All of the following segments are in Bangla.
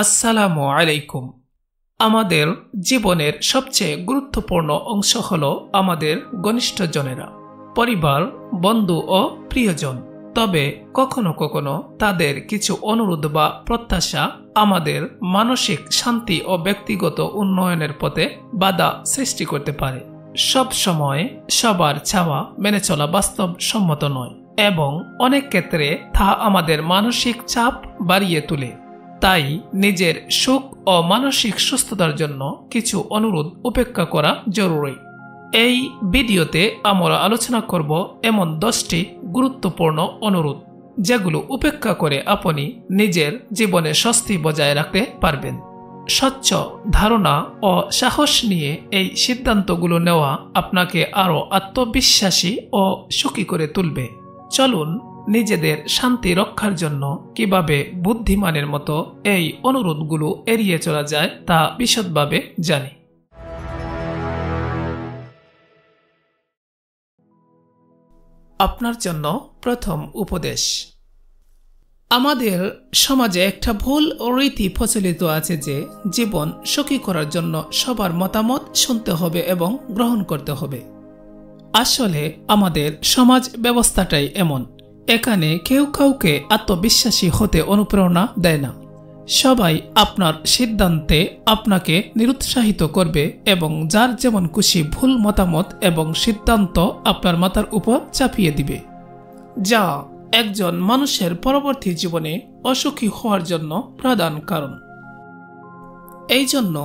আসসালামু আলাইকুম। আমাদের জীবনের সবচেয়ে গুরুত্বপূর্ণ অংশ হলো আমাদের ঘনিষ্ঠজনেরা, পরিবার, বন্ধু ও প্রিয়জন। তবে কখনো কখনো তাদের কিছু অনুরোধ বা প্রত্যাশা আমাদের মানসিক শান্তি ও ব্যক্তিগত উন্নয়নের পথে বাধা সৃষ্টি করতে পারে। সব সময় সবার চাওয়া মেনে চলা বাস্তবসম্মত নয় এবং অনেক ক্ষেত্রে তা আমাদের মানসিক চাপ বাড়িয়ে তোলে। তাই নিজের সুখ ও মানসিক সুস্থতার জন্য কিছু অনুরোধ উপেক্ষা করা জরুরি। এই ভিডিওতে আমরা আলোচনা করব এমন 10টি গুরুত্বপূর্ণ অনুরোধ যেগুলো উপেক্ষা করে আপনি নিজের জীবনে স্বস্তি বজায় রাখতে পারবেন। স্বচ্ছ ধারণা ও সাহস নিয়ে এই সিদ্ধান্তগুলো নেওয়া আপনাকে আরও আত্মবিশ্বাসী ও সুখী করে তুলবে। চলুন নিজেদের শান্তি রক্ষার জন্য কিভাবে বুদ্ধিমানের মতো এই অনুরোধগুলো এড়িয়ে চলা যায় তা বিশদভাবে জানি। আপনার জন্য প্রথম উপদেশ। আমাদের সমাজে একটা ভুল রীতি প্রচলিত আছে যে জীবন সুখী করার জন্য সবার মতামত শুনতে হবে এবং গ্রহণ করতে হবে। আসলে আমাদের সমাজ ব্যবস্থাটাই এমন। এখানে কেউ কাউকে আত্মবিশ্বাসী হতে অনুপ্রেরণা দেয় না। সবাই আপনার সিদ্ধান্তে আপনাকে নিরুৎসাহিত করবে এবং যার যেমন খুশি ভুল মতামত এবং সিদ্ধান্ত আপনার মাথার উপর চাপিয়ে দিবে, যা একজন মানুষের পরবর্তী জীবনে অসুখী হওয়ার জন্য প্রধান কারণ। এই জন্য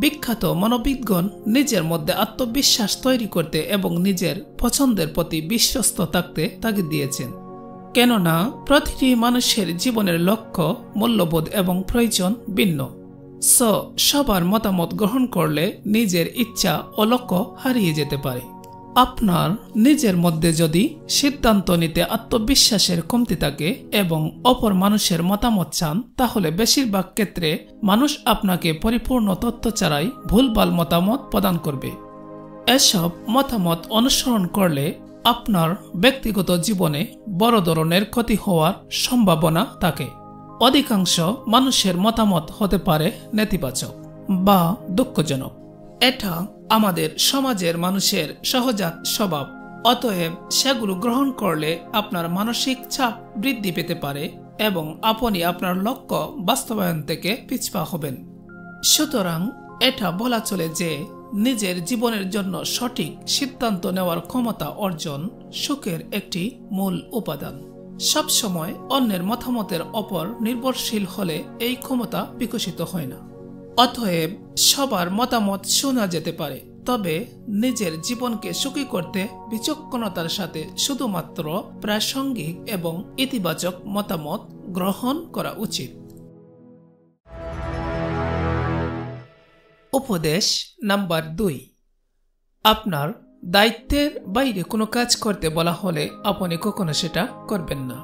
বিখ্যাত মনোবিজ্ঞান নিজের মধ্যে আত্মবিশ্বাস তৈরি করতে এবং নিজের পছন্দের প্রতি বিশ্বস্ত থাকতে তাগিদ দিয়েছেন। কেননা প্রতিটি মানুষের জীবনের লক্ষ্য, মূল্যবোধ এবং প্রয়োজন ভিন্ন। সবার মতামত গ্রহণ করলে নিজের ইচ্ছা ও লক্ষ্য হারিয়ে যেতে পারে। আপনার নিজের মধ্যে যদি সিদ্ধান্ত নিতে আত্মবিশ্বাসের কমতি থাকে এবং অপর মানুষের মতামত চান, তাহলে বেশিরভাগ ক্ষেত্রে মানুষ আপনাকে পরিপূর্ণ তথ্য ছাড়াই ভুলভাল মতামত প্রদান করবে। এসব মতামত অনুসরণ করলে আপনার ব্যক্তিগত জীবনে বড় ধরনের ক্ষতি হওয়ার সম্ভাবনা থাকে। অধিকাংশ মানুষের মতামত হতে পারে নেতিবাচক বা দুঃখজনক। এটা আমাদের সমাজের মানুষের সহজাত স্বভাব। অতএব সেগুলো গ্রহণ করলে আপনার মানসিক চাপ বৃদ্ধি পেতে পারে এবং আপনি আপনার লক্ষ্য বাস্তবায়ন থেকে পিছপা হবেন। সুতরাং এটা বলা চলে যে নিজের জীবনের জন্য সঠিক সিদ্ধান্ত নেওয়ার ক্ষমতা অর্জন সুখের একটি মূল উপাদান। সবসময় অন্যের মতামতের ওপর নির্ভরশীল হলে এই ক্ষমতা বিকশিত হয় না। অতএব সবার মতামত শোনা যেতে পারে, তবে নিজের জীবনকে সুখী করতে বিচক্ষণতার সাথে শুধুমাত্র প্রাসঙ্গিক এবং ইতিবাচক মতামত গ্রহণ করা উচিত। উপদেশ নাম্বার 2। আপনার দায়িত্বের বাইরে কোনো কাজ করতে বলা হলে আপনি কখনো সেটা করবেন না।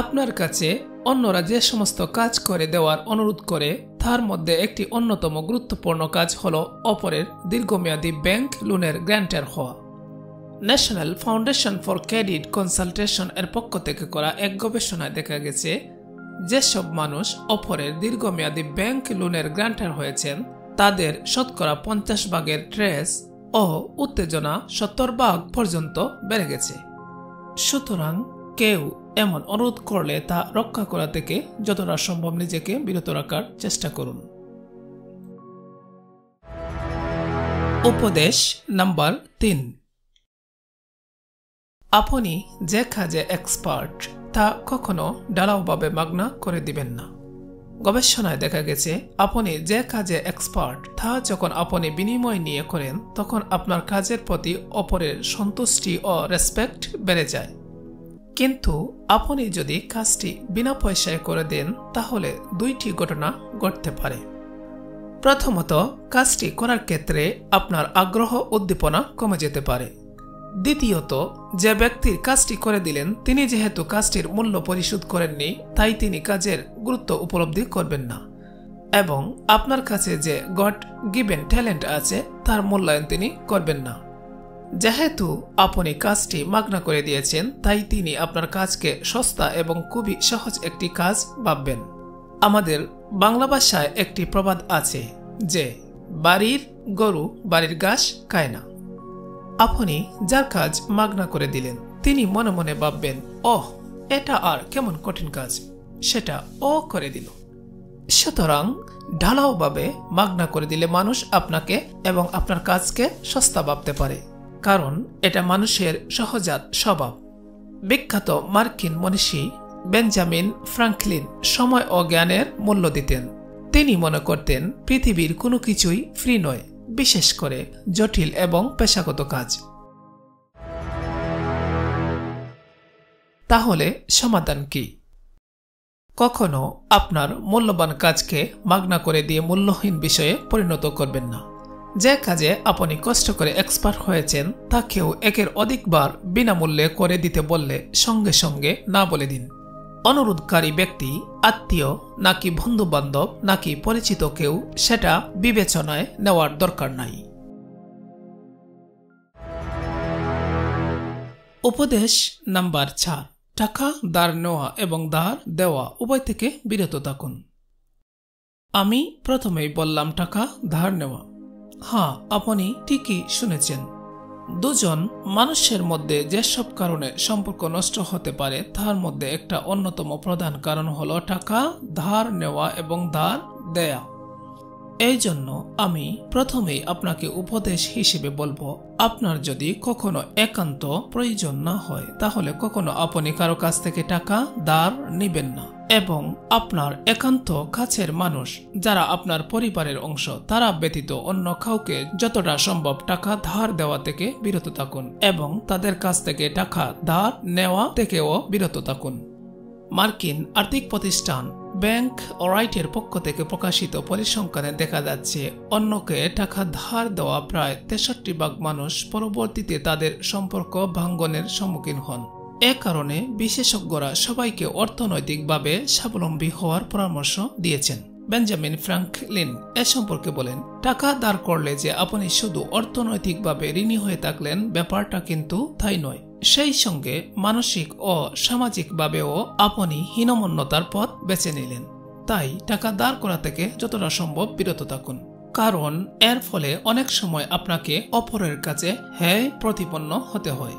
আপনার কাছে অন্যরা যে সমস্ত কাজ করে দেওয়ার অনুরোধ করে, তার মধ্যে একটি অন্যতম গুরুত্বপূর্ণ কাজ হল অপরের দীর্ঘমেয়াদী ব্যাংক লোনের গ্র্যান্টার হওয়া। National foundation for credit consultation এর পক্ষ থেকে করা এক গবেষণায় দেখা গেছে, যেসব মানুষ অপরের দীর্ঘমেয়াদী ব্যাংক লোনের গ্র্যান্টার হয়েছেন, তাদের শতকরা 50% স্ট্রেস ও উত্তেজনা 70% পর্যন্ত বেড়ে গেছে। সুতরাং কেউ এমন অনুরোধ করলে তা রক্ষা করা থেকে যতটা সম্ভব নিজেকে বিরত রাখার চেষ্টা করুন। উপদেশ নাম্বার 3। আপনি যে কাজে এক্সপার্ট তা কখনো ঢালাওভাবে মাগনা করে দিবেন না। গবেষণায় দেখা গেছে, আপনি যে কাজে এক্সপার্ট তা যখন আপনি বিনিময় নিয়ে করেন, তখন আপনার কাজের প্রতি অপরের সন্তুষ্টি ও রেসপেক্ট বেড়ে যায়। কিন্তু আপনি যদি কাজটি বিনা পয়সায় করে দেন, তাহলে 2টি ঘটনা ঘটতে পারে। প্রথমত, কাজটি করার ক্ষেত্রে আপনার আগ্রহ উদ্দীপনা কমে যেতে পারে। দ্বিতীয়ত, যে ব্যক্তির কাজটি করে দিলেন তিনি যেহেতু কাজটির মূল্য পরিশোধ করেননি, তাই তিনি কাজের গুরুত্ব উপলব্ধি করবেন না এবং আপনার কাছে যে গড গিভেন ট্যালেন্ট আছে তার মূল্যায়ন তিনি করবেন না। যেহেতু আপনি কাজটি মাগনা করে দিয়েছেন, তাই তিনি আপনার কাজকে সস্তা এবং খুবই সহজ একটি কাজ ভাববেন। আমাদের বাংলা ভাষায় একটি প্রবাদ আছে যে বাড়ির গরু বাড়ির ঘাস খায় না। আপনি যার কাজ মাগনা করে দিলেন, তিনি মনে মনে ভাববেন, ওহ, এটা আর কেমন কঠিন কাজ, সেটা ও করে দিল। সুতরাং ঢালাওভাবে মাগনা করে দিলে মানুষ আপনাকে এবং আপনার কাজকে সস্তা ভাবতে পারে, কারণ এটা মানুষের সহজাত স্বভাব। বিখ্যাত মার্কিন মনীষী বেঞ্জামিন ফ্রাঙ্কলিন সময় ও জ্ঞানের মূল্য দিতেন। তিনি মনে করতেন পৃথিবীর কোনো কিছুই ফ্রি নয়, বিশেষ করে জটিল এবং পেশাগত কাজ। তাহলে সমাধান কি? কখনো আপনার মূল্যবান কাজকে মাগনা করে দিয়ে মূল্যহীন বিষয়ে পরিণত করবেন না। যে কাজে আপনি কষ্ট করে এক্সপার্ট হয়েছেন তা কেউ একের অধিকবার বিনামূল্যে করে দিতে বললে সঙ্গে সঙ্গে না বলে দিন। অনুরোধকারী ব্যক্তি আত্মীয় নাকি বন্ধু বান্ধব নাকি পরিচিত কেউ, সেটা বিবেচনায় নেওয়ার দরকার নাই। উপদেশ নাম্বার 4, টাকা ধার নেওয়া এবং ধার দেওয়া উভয় থেকে বিরত থাকুন। আমি প্রথমেই বললাম টাকা ধার নেওয়া। হ্যাঁ, আপনি ঠিকই শুনেছেন। দুজন মানুষের মধ্যে যেসব কারণে সম্পর্ক নষ্ট হতে পারে তার মধ্যে একটা অন্যতম প্রধান কারণ হলো টাকা ধার নেওয়া এবং ধার দেয়া। এই জন্য আমি প্রথমেই আপনাকে উপদেশ হিসেবে বলবো, আপনার যদি কখনো একান্ত প্রয়োজন না হয় তাহলে কখনো আপনি কারো কাছ থেকে টাকা ধার নেবেন না, এবং আপনার একান্ত কাছের মানুষ যারা আপনার পরিবারের অংশ তারা ব্যতীত অন্য কাউকে যতটা সম্ভব টাকা ধার দেওয়া থেকে বিরত থাকুন এবং তাদের কাছ থেকে টাকা ধার নেওয়া থেকেও বিরত থাকুন। মার্কিন আর্থিক প্রতিষ্ঠান ব্যাংক রাইটের পক্ষ থেকে প্রকাশিত পরিসংখ্যানে দেখা যাচ্ছে অন্যকে টাকা ধার দেওয়া প্রায় 63% মানুষ পরবর্তীতে তাদের সম্পর্ক ভাঙ্গনের সম্মুখীন হন। এ কারণে বিশেষজ্ঞরা সবাইকে অর্থনৈতিকভাবে স্বাবলম্বী হওয়ার পরামর্শ দিয়েছেন। বেঞ্জামিন ফ্রাঙ্কলিন এ সম্পর্কে বলেন, টাকা ধার করলে যে আপনি শুধু অর্থনৈতিকভাবে ঋণী হয়ে থাকলেন ব্যাপারটা কিন্তু তাই নয়, সেই সঙ্গে মানসিক ও সামাজিকভাবেও আপনি হীনমন্যতার পথ বেছে নিলেন। তাই টাকা ধার করা থেকে যতটা সম্ভব বিরত থাকুন, কারণ এর ফলে অনেক সময় আপনাকে অপরের কাছে হ্যায় প্রতিপন্ন হতে হয়।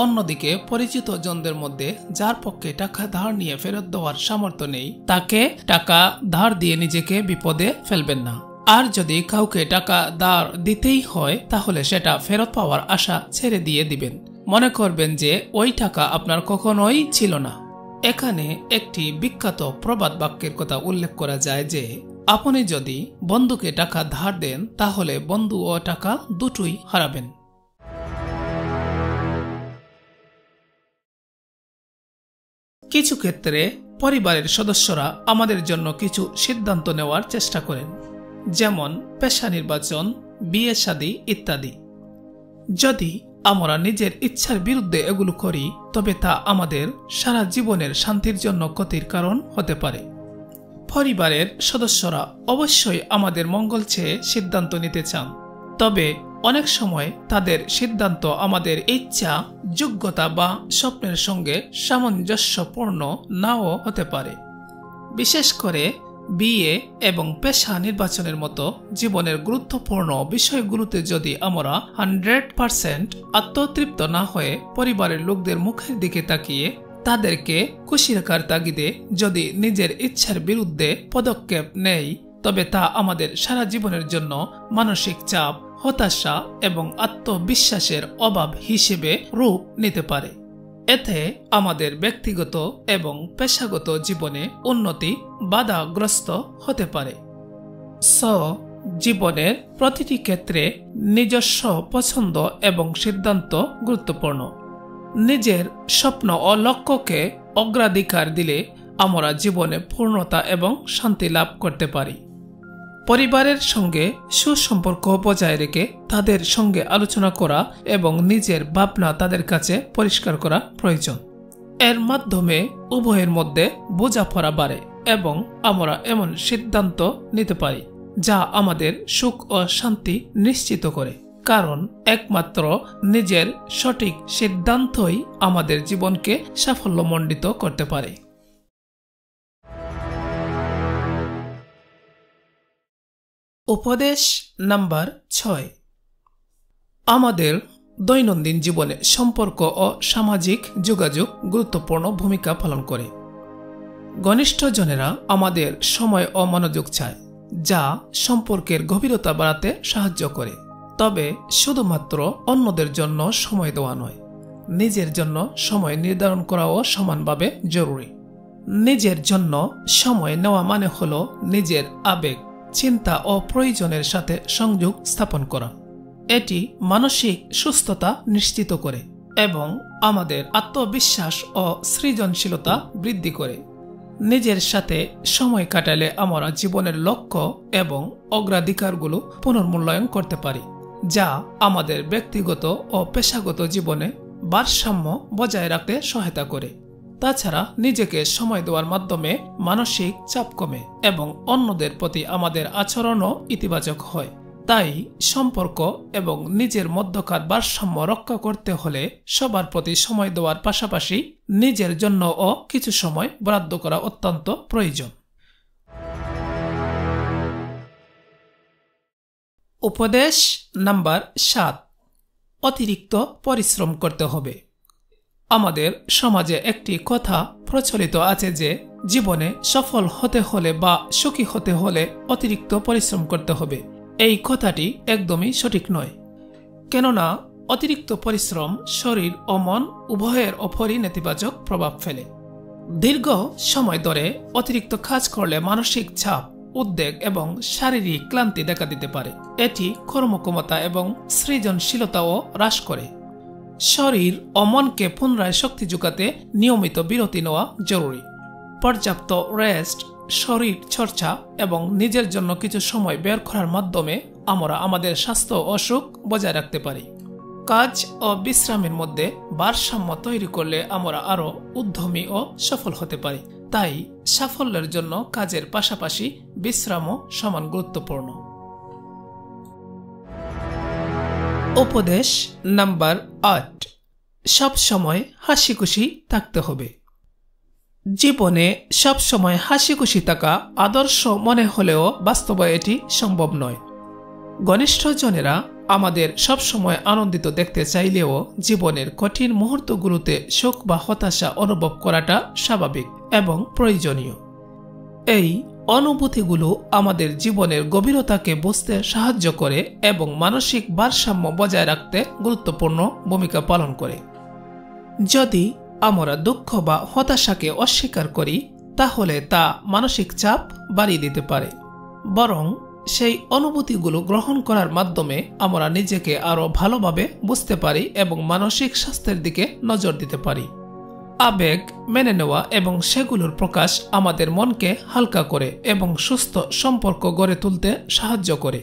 অন্যদিকে পরিচিত জনদের মধ্যে যার পক্ষে টাকা ধার নিয়ে ফেরত দেওয়ার সামর্থ্য নেই তাকে টাকা ধার দিয়ে নিজেকে বিপদে ফেলবেন না। আর যদি কাউকে টাকা ধার দিতেই হয় তাহলে সেটা ফেরত পাওয়ার আশা ছেড়ে দিয়ে দিবেন, মনে করবেন যে ওই টাকা আপনার কখনোই ছিল না। এখানে একটি বিখ্যাত প্রবাদ বাক্যের কথা উল্লেখ করা যায় যে আপনি যদি বন্ধুকে টাকা ধার দেন তাহলে বন্ধু ও টাকা দুটোই হারাবেন। কিছু ক্ষেত্রে পরিবারের সদস্যরা আমাদের জন্য কিছু সিদ্ধান্ত নেওয়ার চেষ্টা করেন, যেমন পেশা নির্বাচন, বিয়ে শাদী ইত্যাদি। যদি আমরা নিজের ইচ্ছার বিরুদ্ধে এগুলো করি তবে তা আমাদের সারা জীবনের শান্তির জন্য ক্ষতির কারণ হতে পারে। পরিবারের সদস্যরা অবশ্যই আমাদের মঙ্গল চেয়ে সিদ্ধান্ত নিতে চান, তবে অনেক সময় তাদের সিদ্ধান্ত আমাদের ইচ্ছা, যোগ্যতা বা স্বপ্নের সঙ্গে সামঞ্জস্যপূর্ণ নাও হতে পারে। বিশেষ করে বিয়ে এবং পেশা নির্বাচনের মতো জীবনের গুরুত্বপূর্ণ বিষয়গুলোতে যদি আমরা 100% আত্মতৃপ্ত না হয়ে পরিবারের লোকদের মুখের দিকে তাকিয়ে তাদেরকে খুশি রাখার তাগিদে যদি নিজের ইচ্ছার বিরুদ্ধে পদক্ষেপ নেই তবে তা আমাদের সারা জীবনের জন্য মানসিক চাপ, হতাশা এবং আত্মবিশ্বাসের অভাব হিসেবে রূপ নিতে পারে। এতে আমাদের ব্যক্তিগত এবং পেশাগত জীবনে উন্নতি বাধাগ্রস্ত হতে পারে। জীবনের প্রতিটি ক্ষেত্রে নিজস্ব পছন্দ এবং সিদ্ধান্ত গুরুত্বপূর্ণ। নিজের স্বপ্ন ও লক্ষ্যকে অগ্রাধিকার দিলে আমরা জীবনে পূর্ণতা এবং শান্তি লাভ করতে পারি। পরিবারের সঙ্গে সুসম্পর্ক বজায় রেখে তাদের সঙ্গে আলোচনা করা এবং নিজের ভাবনা তাদের কাছে পরিষ্কার করা প্রয়োজন। এর মাধ্যমে উভয়ের মধ্যে বোঝাপড়া বাড়ে এবং আমরা এমন সিদ্ধান্ত নিতে পারি যা আমাদের সুখ ও শান্তি নিশ্চিত করে, কারণ একমাত্র নিজের সঠিক সিদ্ধান্তই আমাদের জীবনকে সাফল্যমণ্ডিত করতে পারে। উপদেশ নাম্বার 6। আমাদের দৈনন্দিন জীবনে সম্পর্ক ও সামাজিক যোগাযোগ গুরুত্বপূর্ণ ভূমিকা পালন করে। ঘনিষ্ঠজনেরা আমাদের সময় ও মনোযোগ চায়, যা সম্পর্কের গভীরতা বাড়াতে সাহায্য করে। তবে শুধুমাত্র অন্যদের জন্য সময় দেওয়া নয়, নিজের জন্য সময় নির্ধারণ করাও সমানভাবে জরুরি। নিজের জন্য সময় নেওয়া মানে হলো নিজের আবেগ, চিন্তা ও প্রয়োজনের সাথে সংযোগ স্থাপন করা। এটি মানসিক সুস্থতা নিশ্চিত করে এবং আমাদের আত্মবিশ্বাস ও সৃজনশীলতা বৃদ্ধি করে। নিজের সাথে সময় কাটালে আমরা জীবনের লক্ষ্য এবং অগ্রাধিকারগুলো পুনর্মূল্যায়ন করতে পারি, যা আমাদের ব্যক্তিগত ও পেশাগত জীবনে ভারসাম্য বজায় রাখতে সহায়তা করে। তাছাড়া নিজেকে সময় দেওয়ার মাধ্যমে মানসিক চাপ কমে এবং অন্যদের প্রতি আমাদের আচরণও ইতিবাচক হয়। তাই সম্পর্ক এবং নিজের মধ্যকার ভারসাম্য রক্ষা করতে হলে সবার প্রতি সময় দেওয়ার পাশাপাশি নিজের জন্যও কিছু সময় বরাদ্দ করা অত্যন্ত প্রয়োজন। উপদেশ নাম্বার 7। অতিরিক্ত পরিশ্রম করতে হবে। আমাদের সমাজে একটি কথা প্রচলিত আছে যে জীবনে সফল হতে হলে বা সুখী হতে হলে অতিরিক্ত পরিশ্রম করতে হবে। এই কথাটি একদমই সঠিক নয়, কেননা অতিরিক্ত পরিশ্রম শরীর ও মন উভয়ের ওপরই নেতিবাচক প্রভাব ফেলে। দীর্ঘ সময় ধরে অতিরিক্ত কাজ করলে মানসিক চাপ, উদ্বেগ এবং শারীরিক ক্লান্তি দেখা দিতে পারে। এটি কর্মক্ষমতা এবং সৃজনশীলতাও হ্রাস করে। শরীর ও মনকে পুনরায় শক্তি যোগাতে নিয়মিত বিরতি নেওয়া জরুরি। পর্যাপ্ত রেস্ট, শরীর চর্চা এবং নিজের জন্য কিছু সময় বের করার মাধ্যমে আমরা আমাদের স্বাস্থ্য ও সুখ বজায় রাখতে পারি। কাজ ও বিশ্রামের মধ্যে ভারসাম্য তৈরি করলে আমরা আরও উদ্যমী ও সফল হতে পারি। তাই সাফল্যের জন্য কাজের পাশাপাশি বিশ্রামও সমান গুরুত্বপূর্ণ। উপদেশ নাম্বার 8। সব সময় হাসি খুশি থাকতে হবে। জীবনে সব সময় হাসি খুশি থাকা আদর্শ মনে হলেও বাস্তবে এটি সম্ভব নয়। ঘনিষ্ঠজনেরা আমাদের সব সময় আনন্দিত দেখতে চাইলেও জীবনের কঠিন মুহূর্তগুলোতে শোক বা হতাশা অনুভব করাটা স্বাভাবিক এবং প্রয়োজনীয়। এই অনুভূতিগুলো আমাদের জীবনের গভীরতাকে বুঝতে সাহায্য করে এবং মানসিক ভারসাম্য বজায় রাখতে গুরুত্বপূর্ণ ভূমিকা পালন করে। যদি আমরা দুঃখ বা হতাশাকে অস্বীকার করি, তাহলে তা মানসিক চাপ বাড়িয়ে দিতে পারে। বরং সেই অনুভূতিগুলো গ্রহণ করার মাধ্যমে আমরা নিজেকে আরও ভালোভাবে বুঝতে পারি এবং মানসিক স্বাস্থ্যের দিকে নজর দিতে পারি। আবেগ মেনে নেওয়া এবং সেগুলোর প্রকাশ আমাদের মনকে হালকা করে এবং সুস্থ সম্পর্ক গড়ে তুলতে সাহায্য করে।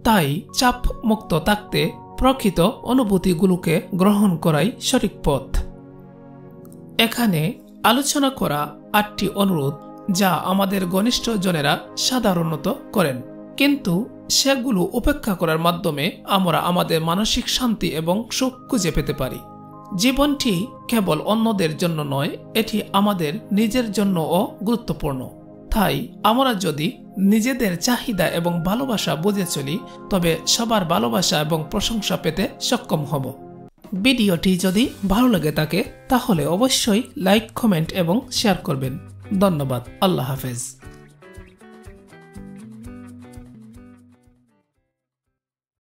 তাই চাপ মুক্ত থাকতে প্রকৃত অনুভূতিগুলোকে গ্রহণ করাই সঠিক পথ। এখানে আলোচনা করা 8টি অনুরোধ যা আমাদের ঘনিষ্ঠজনেরা সাধারণত করেন, কিন্তু সেগুলো উপেক্ষা করার মাধ্যমে আমরা আমাদের মানসিক শান্তি এবং সুখ খুঁজে পেতে পারি। জীবনটি কেবল অন্যদের জন্য নয়, এটি আমাদের নিজের জন্যও গুরুত্বপূর্ণ। তাই আমরা যদি নিজেদের চাহিদা এবং ভালোবাসা বুঝে চলি, তবে সবার ভালোবাসা এবং প্রশংসা পেতে সক্ষম হব। ভিডিওটি যদি ভালো লেগে থাকে তাহলে অবশ্যই লাইক, কমেন্ট এবং শেয়ার করবেন। ধন্যবাদ। আল্লাহ হাফেজ।